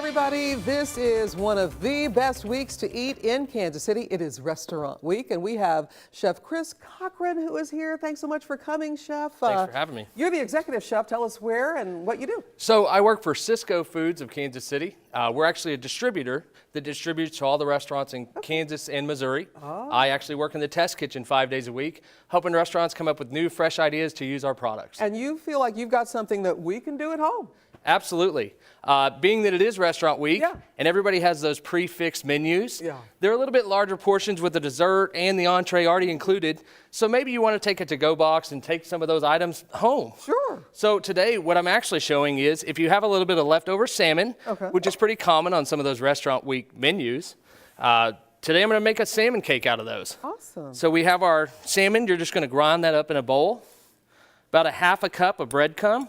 everybody. This is one of the best weeks to eat in Kansas City. It is Restaurant Week, and we have Chef Chris Cochran who is here. Thanks so much for coming, Chef. Thanks for having me. You're the executive chef. Tell us where and what you do. So I work for Sysco Foods of Kansas City. We're actually a distributor that distributes to all the restaurants in Kansas and Missouri. I actually work in the test kitchen 5 days a week, helping restaurants come up with new, fresh ideas to use our products. And you feel like you've got something that we can do at home. Absolutely. Being that it is Restaurant Week, and everybody has those prefixed menus, they're a little bit larger portions with the dessert and the entree already included. So maybe you want to take a to-go box and take some of those items home. Sure. So today, what I'm actually showing is if you have a little bit of leftover salmon, which is pretty common on some of those Restaurant Week menus, today I'm going to make a salmon cake out of those. Awesome. So we have our salmon. You're just going to grind that up in a bowl. About a half a cup of breadcrumb.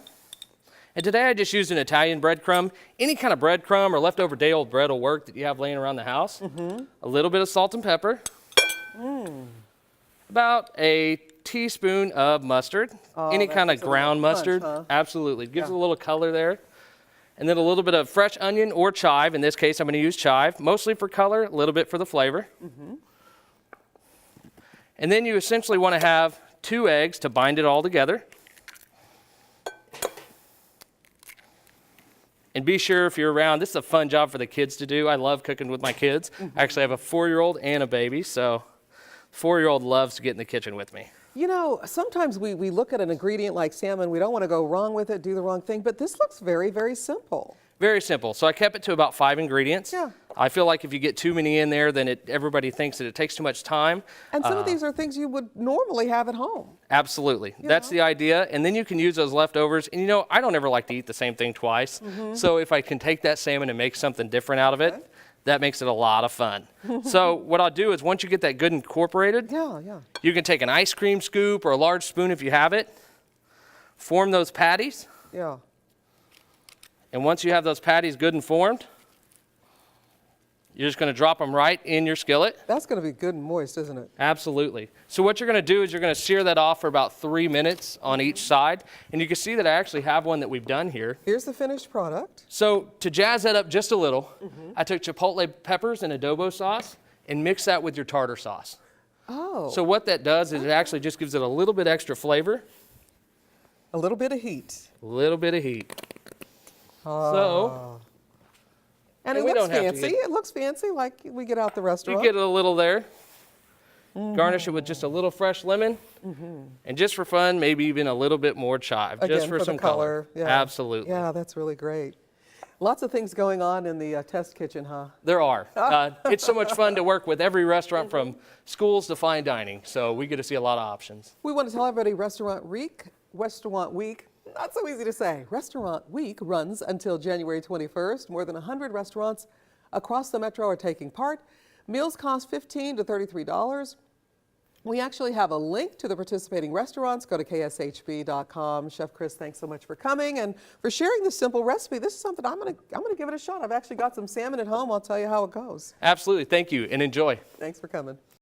And today I just used an Italian breadcrumb. Any kind of breadcrumb or leftover day-old bread will work that you have laying around the house. A little bit of salt and pepper. About a teaspoon of mustard. Any kind of ground mustard. Absolutely. Gives it a little color there. And then a little bit of fresh onion or chive. In this case, I'm going to use chive, mostly for color, a little bit for the flavor. And then you essentially want to have 2 eggs to bind it all together. And be sure if you're around, this is a fun job for the kids to do. I love cooking with my kids. I actually have a 4-year-old and a baby, so 4-year-old loves to get in the kitchen with me. You know, sometimes we look at an ingredient like salmon, we don't want to go wrong with it, do the wrong thing, but this looks very, very simple. Very simple. So I kept it to about 5 ingredients. I feel like if you get too many in there, then everybody thinks that it takes too much time. And some of these are things you would normally have at home. Absolutely. That's the idea. And then you can use those leftovers. And you know, I don't ever like to eat the same thing twice. So if I can take that salmon and make something different out of it, that makes it a lot of fun. So what I'll do is once you get that good incorporated, you can take an ice cream scoop or a large spoon if you have it, form those patties. And once you have those patties good and formed, you're just going to drop them right in your skillet. That's going to be good and moist, isn't it? Absolutely. So what you're going to do is you're going to sear that off for about 3 minutes on each side. And you can see that I actually have one that we've done here. Here's the finished product. So to jazz that up just a little, I took chipotle peppers and adobo sauce and mixed that with your tartar sauce. So what that does is it actually just gives it a little bit extra flavor. A little bit of heat. A little bit of heat. And it looks fancy. It looks fancy like we get out the restaurant. You get a little there. Garnish it with just a little fresh lemon. And just for fun, maybe even a little bit more chive. Again, just for some color. Absolutely. Yeah, that's really great. Lots of things going on in the test kitchen, huh? There are. It's so much fun to work with every restaurant from schools to fine dining. So we get to see a lot of options. We want to tell everybody Restaurant Week, not so easy to say. Restaurant Week runs until January 21st. More than 100 restaurants across the metro are taking part. Meals cost $15 to $33. We actually have a link to the participating restaurants. Go to kshb.com. Chef Chris, thanks so much for coming and for sharing this simple recipe. This is something I'm gonna give it a shot. I've actually got some salmon at home. I'll tell you how it goes. Absolutely. Thank you and enjoy. Thanks for coming.